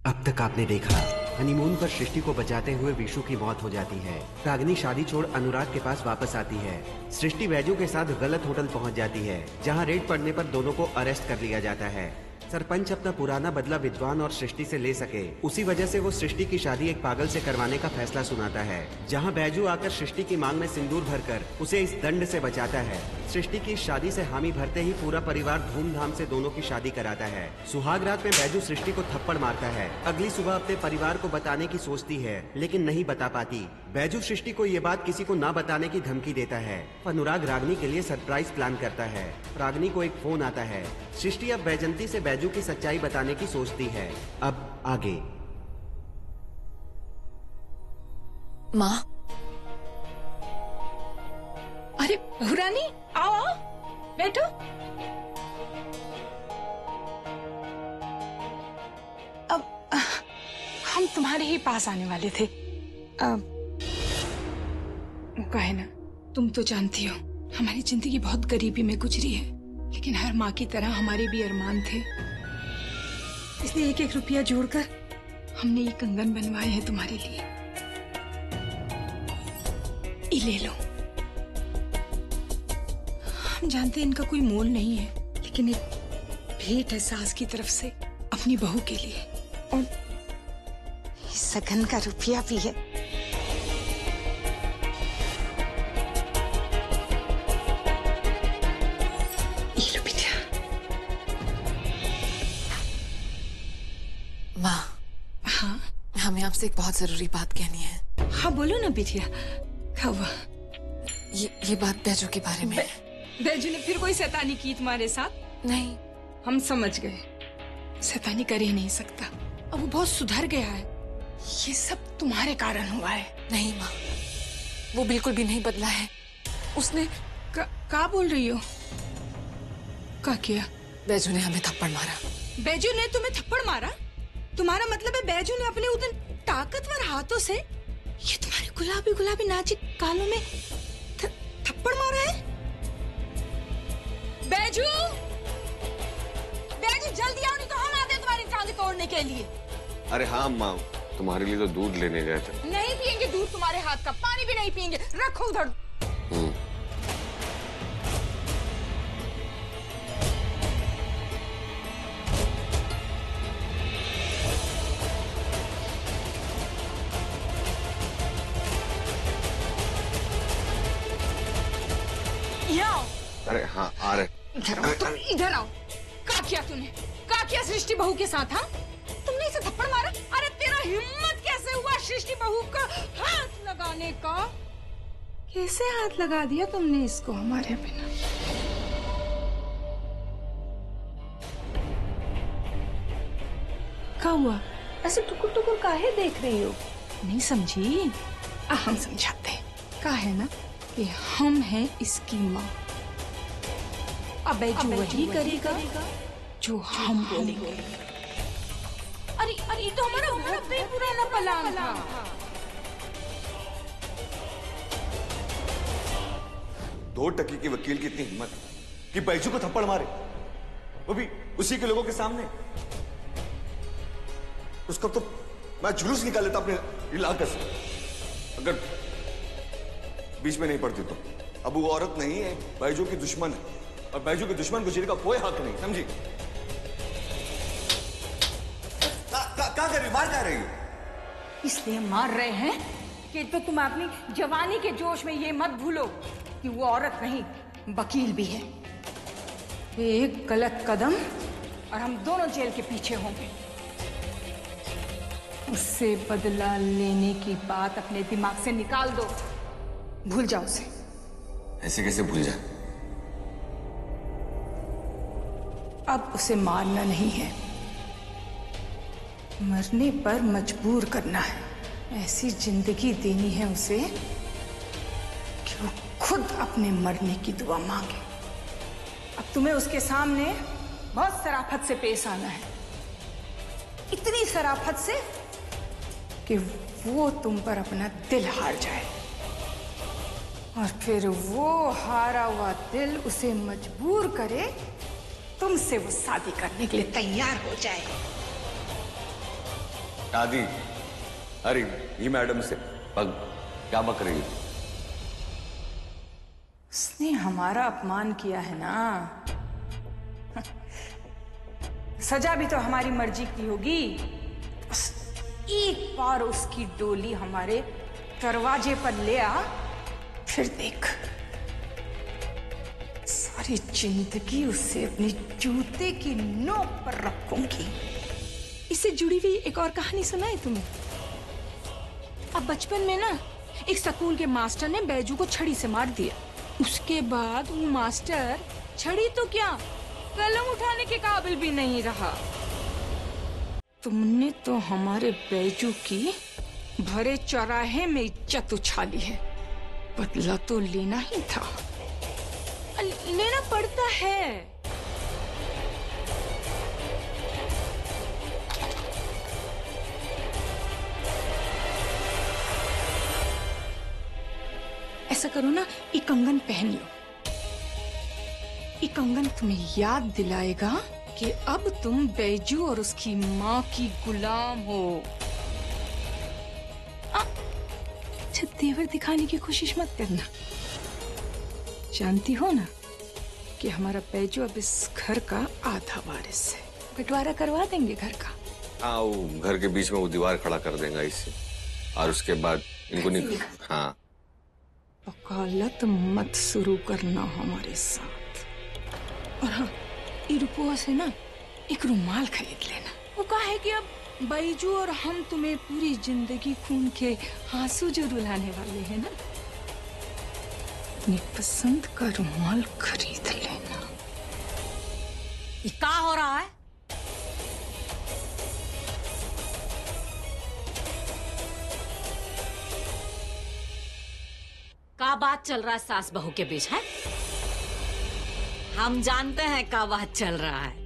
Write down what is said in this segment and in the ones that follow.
अब तक आपने देखा, हनीमून पर सृष्टि को बचाते हुए विशु की मौत हो जाती है। रागिनी शादी छोड़ अनुराग के पास वापस आती है। सृष्टि बैजू के साथ गलत होटल पहुंच जाती है, जहां रेड पड़ने पर दोनों को अरेस्ट कर लिया जाता है। सरपंच अपना पुराना बदला विद्वान और सृष्टि से ले सके, उसी वजह से वो सृष्टि की शादी एक पागल से करवाने का फैसला सुनाता है, जहां बैजू आकर सृष्टि की मांग में सिंदूर भरकर उसे इस दंड से बचाता है। सृष्टि की शादी से हामी भरते ही पूरा परिवार धूमधाम से दोनों की शादी कराता है। सुहाग रात में बैजू सृष्टि को थप्पड़ मारता है। अगली सुबह अपने परिवार को बताने की सोचती है, लेकिन नहीं बता पाती। बैजू सृष्टि को ये बात किसी को ना बताने की धमकी देता है। अनुराग रागिनी के लिए सरप्राइज प्लान करता है। रागिनी को एक फोन आता है। सृष्टि अब बैजंती से बैजू की सच्चाई बताने की सोचती है। अब आगे। माँ, अरे भूरानी, आओ आओ, बैठो। अब हम तुम्हारे ही पास आने वाले थे। अब कहे ना, तुम तो जानती हो हमारी जिंदगी बहुत गरीबी में गुजरी है, लेकिन हर माँ की तरह हमारे भी अरमान थे। इसलिए एक एक रुपया जोड़कर हमने ये कंगन बनवाए हैं तुम्हारे लिए। ये ले लो। हम जानते हैं इनका कोई मोल नहीं है, लेकिन एक भेंट है सास की तरफ से अपनी बहू के लिए, और सगन का रुपया भी है। माँ, हाँ हमें आपसे एक बहुत जरूरी बात कहनी है। हाँ बोलो ना बिटिया, क्या हुआ? ये बात बैजू के बारे में। बैजू ने फिर कोई शैतानी की तुम्हारे साथ? नहीं, हम समझ गए, शैतानी कर ही नहीं सकता। अब वो बहुत सुधर गया है। ये सब तुम्हारे कारण हुआ है। नहीं माँ, वो बिल्कुल भी नहीं बदला है। उसने क्या बोल रही हो? क्या किया? बैजू ने हमें थप्पड़ मारा। बैजू ने तुम्हें थप्पड़ मारा? तुम्हारा मतलब है बैजू ने अपने उन ताकतवर हाथों से ये तुम्हारे गुलाबी गुलाबी नाजुक गालों में थप्पड़ मारा है? बैजू, बैजू जल्दी आओ, नहीं तो हम आते हैं तुम्हारी टांगे तोड़ने के लिए। अरे हाँ माँ, तुम्हारे लिए तो दूध लेने गए थे। नहीं पियेंगे दूध तुम्हारे हाथ का, पानी भी नहीं पियेंगे। रखो उधर। अरे हाँ आ रहे। इधर आओ, तुम इधर आओ। क्या किया तूने? क्या किया सृष्टि बहू के साथ? हाँ, तुमने इसे थप्पड़ मारा? अरे तेरा हिम्मत कैसे हुआ सृष्टि बहू का हाथ लगाने का? कैसे हाथ लगा दिया तुमने इसको हमारे बिना? क्या हुआ? ऐसे टुकुर टुकुर काहे देख रही हो? नहीं समझी? हम समझाते हैं। क्या है ना कि हम हैं इसकी माँ। अब बैजू वही करेगा जो हम बोलेंगे। अरे अरे ये तो हमारा बहुत पुराना प्लान था। दो टकी की वकील की इतनी हिम्मत कि बैजू को थप्पड़ मारे, वो भी उसी के लोगों के सामने। उसका तो मैं जुलूस निकाल लेता अपने इलाके से, अगर बीच में नहीं पड़ती तो। अब वो औरत नहीं है, बैजू की दुश्मन है, और बैजू के दुश्मन को जीने का कोई हक नहीं, समझी? क्या कर रही, मार क्या रही? इसलिए मार रहे हैं कि तो तुम अपनी जवानी के जोश में ये मत भूलो कि वो औरत नहीं, वकील भी है। एक गलत कदम और हम दोनों जेल के पीछे होंगे। उससे बदला लेने की बात अपने दिमाग से निकाल दो, भूल जाओ उसे। ऐसे कैसे भूल जाए? अब उसे मारना नहीं है, मरने पर मजबूर करना है। ऐसी जिंदगी देनी है उसे कि वो खुद अपने मरने की दुआ मांगे। अब तुम्हें उसके सामने बहुत शराफत से पेश आना है, इतनी शराफत से कि वो तुम पर अपना दिल हार जाए, और फिर वो हारा हुआ दिल उसे मजबूर करे तुमसे वो शादी करने के लिए तैयार हो जाए। दादी, अरे ये मैडम से क्या बक रही है? उसने हमारा अपमान किया है ना, सजा भी तो हमारी मर्जी की होगी। बस एक बार उसकी डोली हमारे दरवाजे पर ले आ, फिर देख, सारी जिंदगी उसे अपनी जूते की नोक पर रखूंगी। इससे जुड़ी हुई एक और कहानी सुनाई तुम्हें? अब बचपन में ना एक स्कूल के मास्टर ने बैजू को छड़ी से मार दिया। उसके बाद वो मास्टर छड़ी तो क्या, कलम उठाने के काबिल भी नहीं रहा। तुमने तो हमारे बैजू की भरे चौराहे में इज्जत उछाली है। बदला तो लेना ही था, लेना पड़ता है। ऐसा करो ना, ये कंगन पहन लो। ये कंगन तुम्हें याद दिलाएगा कि अब तुम बैजू और उसकी माँ की गुलाम हो। अच्छा, तेवर दिखाने की कोशिश मत करना। जानती हो ना कि हमारा बैजू अब इस घर का आधा वारिस है। बंटवारा करवा देंगे घर का। हाँ, वो घर के बीच में वो दीवार खड़ा कर देगा इससे, और उसके बाद इनको नहीं। हाँ, वकालत मत शुरू करना हमारे साथ। और हाँ, ये रुपया से ना एक रुमाल खरीद लेना। वो कहा है कि अब बैजू और हम तुम्हें पूरी जिंदगी खून के आंसू जो रुलाने वाले हैं ना, अपनी पसंद का रुमाल खरीद लेना। ये क्या हो रहा है? क्या बात चल रहा है सास बहू के बीच है? हम जानते हैं क्या बात चल रहा है।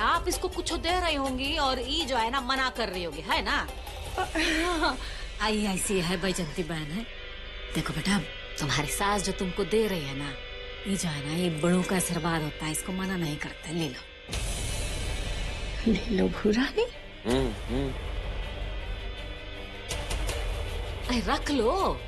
आप इसको कुछ दे रही होंगी और ये जो है ना मना कर रही होगी, है ना? आई ऐसी है बैजंती बहन है। देखो बेटा, तुम्हारी सास जो तुमको दे रही है ना, ये जो है ना, ये बड़ों का आशीर्वाद होता है, इसको मना नहीं करते। ले लो, ले लो भूरानी। अरे रख लो।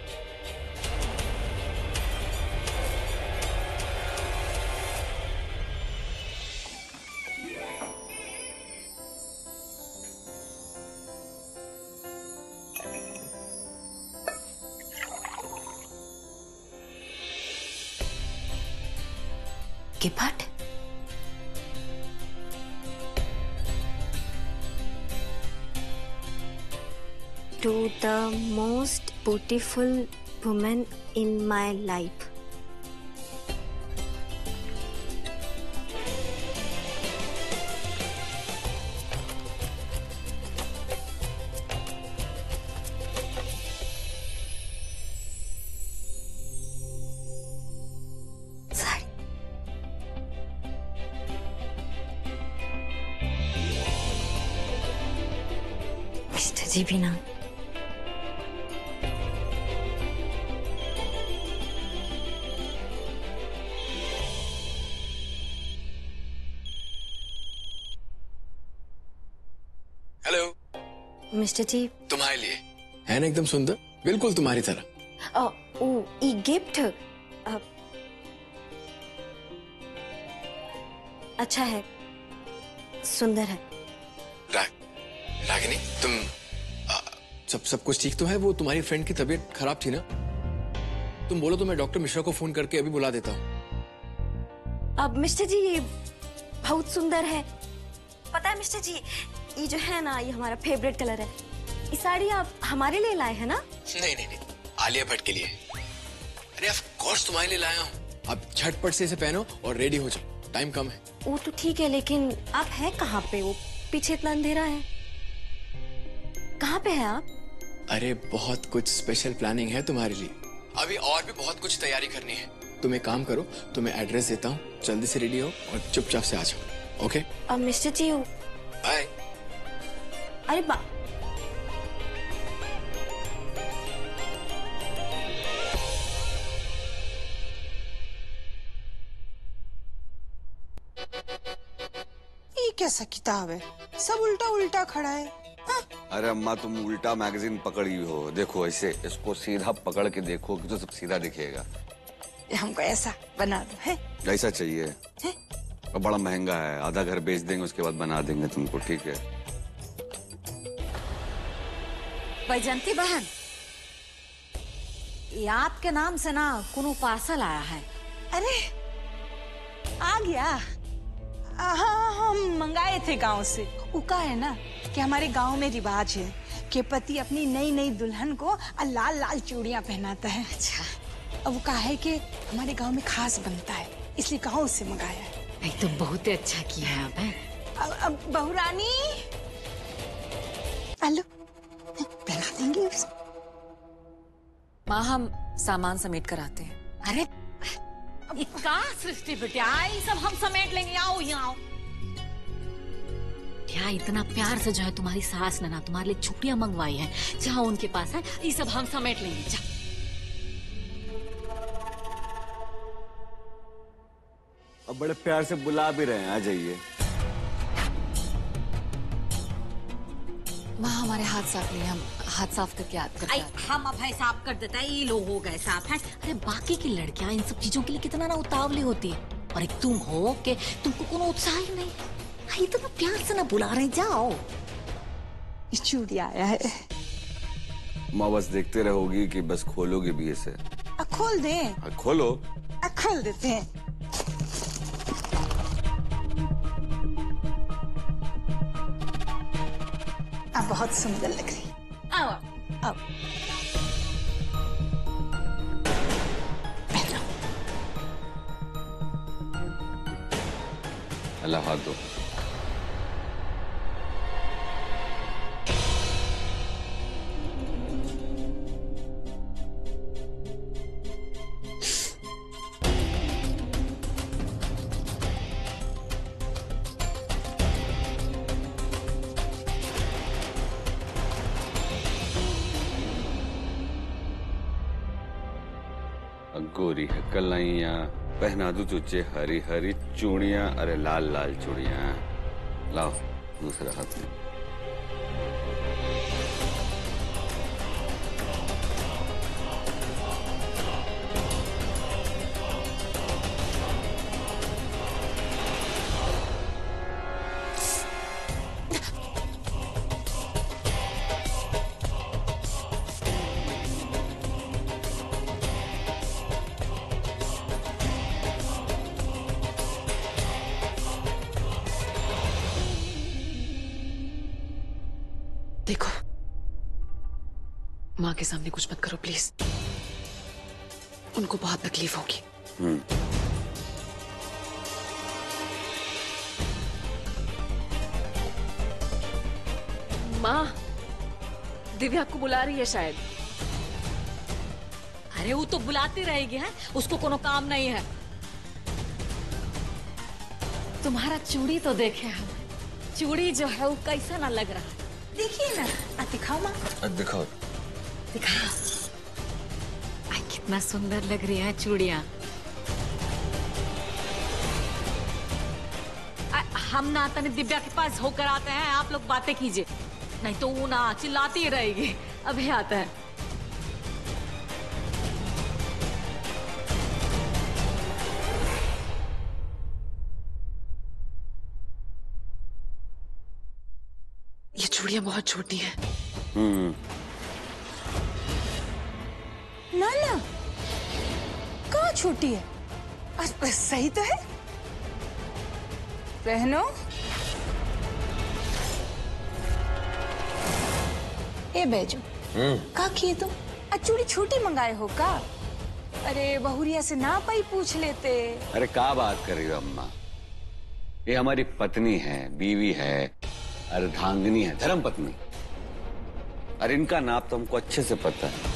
Gift? To the most beautiful woman in my life. Sorry. Mister ji भी ना। मिस्टर जी, तुम्हारे लिए है ना, एकदम सुंदर, बिल्कुल तुम्हारी तरह। ओ ये गिफ्ट अच्छा है, सुंदर है। रागिनी, तुम सब कुछ ठीक तो है? वो तुम्हारी फ्रेंड की तबीयत खराब थी ना? तुम बोलो तो मैं डॉक्टर मिश्रा को फोन करके अभी बुला देता हूँ। अब मिस्टर जी, ये बहुत सुंदर है। पता है मिस्टर जी, ये जो है ना, ये हमारा फेवरेट कलर है। ये साड़ी आप हमारे लिए लाए हैं ना? नहीं, आलिया भट्ट के लिए। अरे ऑफ कोर्स तुम्हारे लिए लाया हूँ। अब झटपट से इसे पहनो और रेडी हो जाओ, टाइम कम है। वो तो ठीक है, लेकिन आप है कहाँ पे? वो पीछे इतना अंधेरा है, कहाँ पे है आप? अरे बहुत कुछ स्पेशल प्लानिंग है तुम्हारे लिए। अभी और भी बहुत कुछ तैयारी करनी है। तुम एक काम करो, तुम्हें एड्रेस देता हूँ, जल्दी से रेडी हो और चुपचाप से आ जाओ। ओके? अब मिस्टर जी, बाय। अरे क्या कैसा किताब है, सब उल्टा उल्टा खड़ा है। हाँ? अरे अम्मा तुम उल्टा मैगजीन पकड़ी हो, देखो ऐसे इसको सीधा पकड़ के देखो कि तो सब सीधा दिखेगा। हमको ऐसा बना दो है? ऐसा चाहिए है? और बड़ा महंगा है, आधा घर बेच देंगे उसके बाद बना देंगे तुमको, ठीक है? बैजंती बहन, ये आपके नाम से ना कोनो पार्सल आया है। अरे आ गया। हाँ, हम मंगाए थे गांव से। उका है ना कि हमारे गांव में रिवाज है कि पति अपनी नई नई दुल्हन को लाल लाल चूड़ियां पहनाता है। अच्छा, अब वो कहा है कि हमारे गांव में खास बनता है, इसलिए गांव से मंगाया है। नहीं तो बहुत ही अच्छा किया है आप। अब बहुरानी आलो पहना देंगे उसे। माँ हम सामान समेट कर आते हैं। अरे का सृष्टि बेटिया, ये सब हम समेट लेंगे, आओ यहाँ आओ। क्या इतना प्यार से जो है तुम्हारी सास ने ना तुम्हारे लिए छुट्टियां मंगवाई है, जाओ उनके पास है, ये सब हम समेट लेंगे। जा। अब बड़े प्यार से बुला भी रहे हैं, आ जाइए। माँ हमारे हाथ साफ नहीं, हम हाथ साफ करके याद करते हैं। हम अब है साफ कर देता है, ये लोग हो गए साफ है। अरे बाकी की लड़कियां इन सब चीजों के लिए कितना ना उतावली होती है, और एक तुम हो कि तुमको कोनो उत्साह ही नहीं। इतना प्यार से ना बुला रहे, जाओ। चूड़ी आया है। माँ बस देखते रहोगी कि बस खोलोगी भी इसे? खोल दें? खोलो। खोल देते हैं। बहुत सुंदर लग रही है। आओ आओ पहनो। अल्लाह हाथ दो। गोरी है कलाइया, पहना दू तुझे हरी हरी चूड़ियां, अरे लाल लाल चूड़ियां। लाओ दूसरा हाथ में। देखो माँ के सामने कुछ मत करो प्लीज, उनको बहुत तकलीफ होगी। माँ दिव्या आपको बुला रही है शायद। अरे वो तो बुलाती रहेगी है, उसको कोनो काम नहीं है। तुम्हारा चूड़ी तो देखे हम, चूड़ी जो है वो कैसा ना लग रहा है। देखिए ना, दिखाओ माँ। दिखाओ दिखाओ, कितना सुंदर लग रही है चूड़ियां। हम ना तने दिव्या के पास होकर आते हैं, आप लोग बातें कीजिए, नहीं तो वो ना चिल्लाती ही रहेगी। अभी आता है। ये चूड़ियां बहुत छोटी हैं। ना ना, कहाँ छोटी है? सही तो है, पहनो। ए बैजू, का किए तुम? चूड़ी छोटी मंगाए हो का? अरे बहुरिया से ना पाई पूछ लेते। अरे क्या बात कर रही हो अम्मा, ये हमारी पत्नी है, बीवी है, अर्धांगिनी है, धर्म पत्नी। और इनका नाप तो हमको अच्छे से पता है।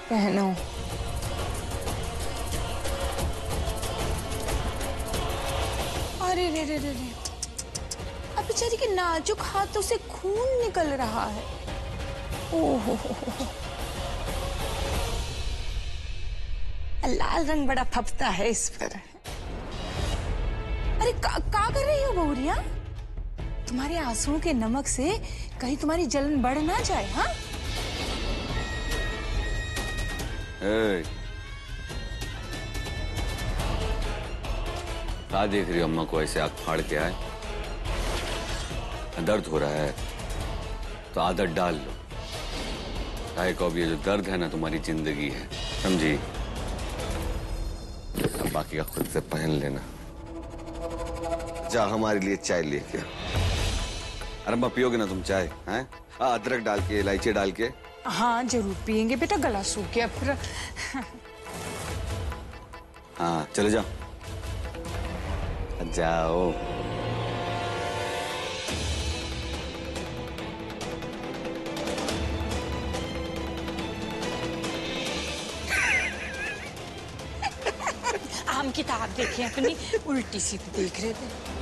पहनो। अरे रे रे रे रे, अब बेचारी के नाजुक हाथों से खून निकल रहा है। ओहो, लाल रंग बड़ा फपता है इस पर। अरे का कर रही हो बहुरिया? तुम्हारे आंसुओं के नमक से कहीं तुम्हारी जलन बढ़ ना जाए। हाँ, क्या देख रही हो अम्मा को ऐसे आग फाड़ के? आए दर्द हो रहा है तो आदत डाल लो। चाहे को अब ये जो दर्द है ना तुम्हारी जिंदगी है, समझी? अब बाकी का खुद से पहन लेना। जा हमारे लिए चाय लेके। अरे अम्मा पियोगे ना तुम चाय? हैं? अदरक डाल के, इलायची डाल के। हाँ जरूर पियेंगे बेटा, गला सूख गया फिर। हाँ चले जाओ जाओ। हम किताब देखे अपनी, उल्टी सीधी देख रहे थे।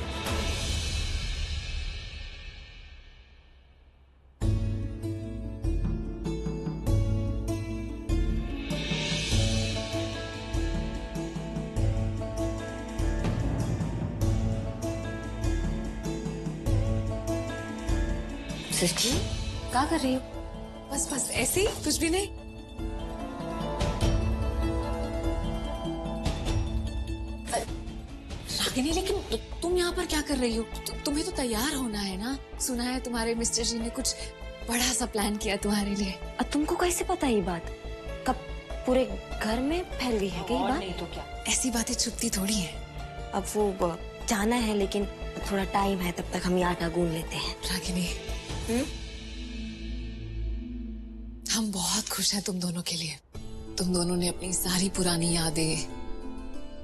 सृष्टि क्या कर रही हो? बस बस ऐसे ही, कुछ भी नहीं। रागिनी, लेकिन तुम यहाँ पर क्या कर रही हो? तुम्हें तो तैयार होना है ना। सुना है तुम्हारे मिस्टर जी ने कुछ बड़ा सा प्लान किया तुम्हारे लिए। अब तुमको कैसे पता ये बात? कब पूरे घर में फैल गई है क्या ये बात? नहीं तो क्या। ऐसी बातें छुपती थोड़ी हैं। अब वो जाना है, लेकिन थोड़ा टाइम है, तब तक हम ये आटा गूंद लेते हैं। रागिनी, हम बहुत खुश हैं तुम दोनों के लिए। तुम दोनों ने अपनी सारी पुरानी यादें,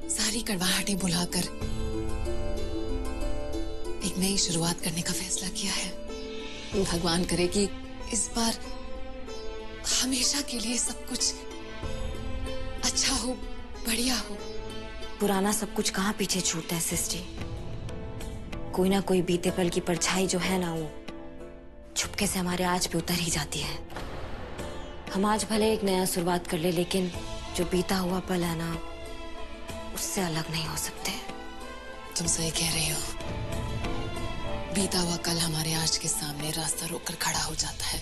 सारी कड़वाहटें भुलाकर एक नई शुरुआत करने का फैसला किया है। भगवान करे कि इस बार हमेशा के लिए सब कुछ अच्छा हो, बढ़िया हो। पुराना सब कुछ कहाँ पीछे छूटता है सृष्टि। कोई ना कोई बीते पल की परछाई जो है ना, वो छुपके से हमारे आज पे उतर ही जाती है। हम आज भले एक नया शुरुआत कर ले, लेकिन जो बीता हुआ पल है ना, उससे अलग नहीं हो सकते। तुम सही कह रही हो। बीता हुआ कल हमारे आज के सामने रास्ता रोककर खड़ा हो जाता है।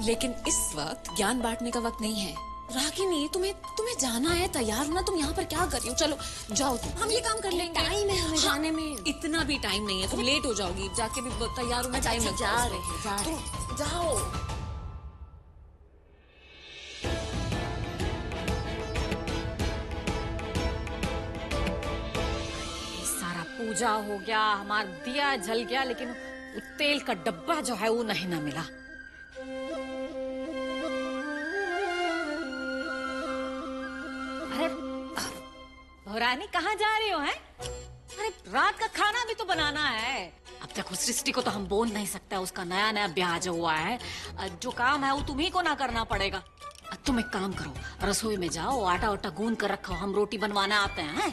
लेकिन इस वक्त ज्ञान बांटने का वक्त नहीं है। रागिनी, तुम्हें जाना है, तैयार होना। तुम यहाँ पर क्या कर रही हो? चलो जाओ, हम ये काम कर लेंगे। टाइम है हमें जाने में। इतना भी टाइम नहीं है, तुम लेट हो जाओगी। जाके भी तैयार होना टाइम लग जा रहे हैं। तुम जाओ। सारा पूजा हो गया, हमारा दिया जल गया, लेकिन वो तेल का डब्बा जो है वो नहीं ना मिला। रानी कहाँ जा रही हो? हैं? अरे रात का खाना भी तो बनाना है। अब देखो सृष्टि को तो हम बोल नहीं सकते, उसका नया नया ब्याह जो हुआ है, जो काम है वो तुम्ही को ना करना पड़ेगा। तुम एक काम करो, रसोई में जाओ, आटा वाटा गूंद कर रखो, हम रोटी बनवाने आते हैं।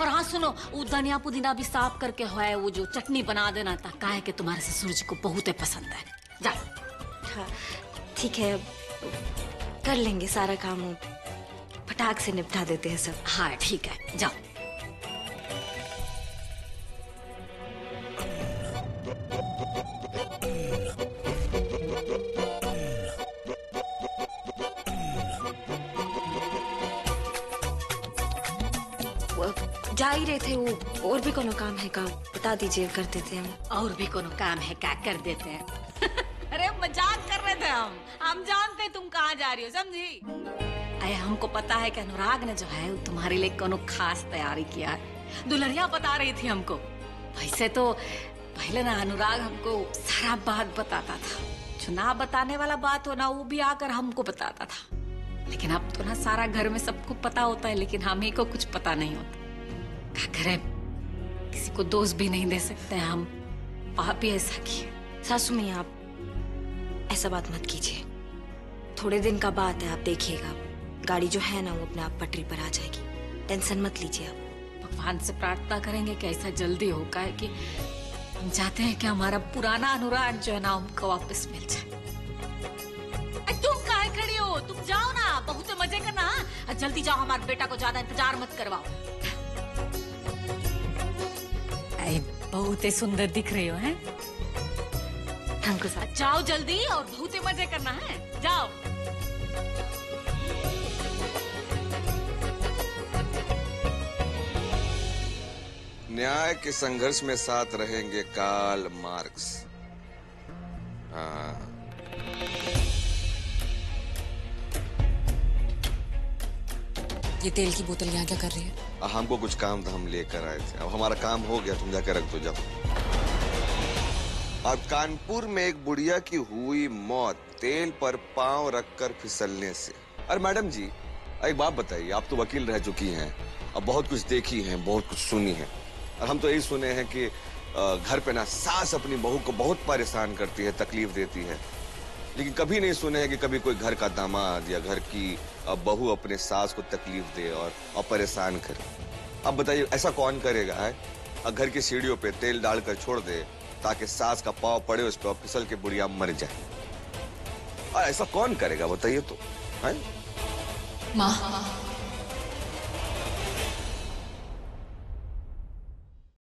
और हाँ सुनो, वो धनिया पुदीना भी साफ करके है, वो जो चटनी बना देना था, काहे कि तुम्हारे ससुर जी को बहुत पसंद है। जाओ। हाँ ठीक है, कर लेंगे सारा काम, फटाक से निपटा देते हैं सब। हाँ ठीक है, जाओ। जा ही रहे थे, वो और भी कोनो काम है? काम बता दीजिए, कर देते हैं हम। और भी कोनो काम है, क्या कर देते हैं। अरे मजाक कर रहे थे हम जानते तुम कहाँ जा रही हो, समझी? अरे हमको पता है कि अनुराग ने जो है तुम्हारे लिए कोनो खास तैयारी किया है। दुल्हनिया बता रही थी हमको। वैसे तो पहले ना अनुराग हमको सारा बात बताता था, जो ना बताने वाला बात हो ना, वो भी आकर हमको बताता था। लेकिन अब तो ना सारा घर में सबको पता होता है, लेकिन हम ही को कुछ पता नहीं होता। क्या करें, किसी को दोष भी नहीं दे सकते हैं हम। आप भी ऐसा किए। सासू में आप ऐसा बात मत कीजिए, थोड़े दिन का बात है, आप देखिएगा गाड़ी जो है ना वो अपने आप पटरी पर आ जाएगी, टेंशन मत लीजिए आप। भगवान से प्रार्थना करेंगे कि ऐसा जल्दी हो, काहे कि हम चाहते हैं कि हमारा पुराना अनुराग जो है ना हमको वापस मिल जाए। जल्दी जाओ, हमारे बेटा को ज्यादा इंतजार मत करवाओ। बहुत ही सुंदर दिख रही हो, हैं? हमको साथ जाओ जल्दी, और बहुत ही मजे करना है, जाओ। न्याय के संघर्ष में साथ रहेंगे कार्ल मार्क्स। हाँ। ये तेल की बोतल यहाँ क्या कर रही है? हमको कुछ काम था, हम लेकर आए थे। अब हमारा काम हो गया, तुम जाकर रख दो, जाओ। अब कानपुर में एक बुढ़िया की हुई मौत तेल पर पांव रखकर फिसलने से। अरे मैडम जी, एक बात बताइए, आप तो वकील रह चुकी हैं, अब बहुत कुछ देखी हैं, बहुत कुछ सुनी है। और हम तो यही सुने हैं कि घर पे ना सास अपनी बहू को बहुत परेशान करती है, तकलीफ देती है, लेकिन कभी नहीं सुने हैं कि कभी कोई घर का दामाद या घर की बहू अपने सास को तकलीफ दे और परेशान करे। अब बताइए, ऐसा कौन करेगा है? घर की सीढ़ियों पे तेल डालकर छोड़ दे ताकि सास का पाँव पड़े उस पर और फिसल के बुढ़िया मर जाए। और ऐसा कौन करेगा बताइए तो, है? माँ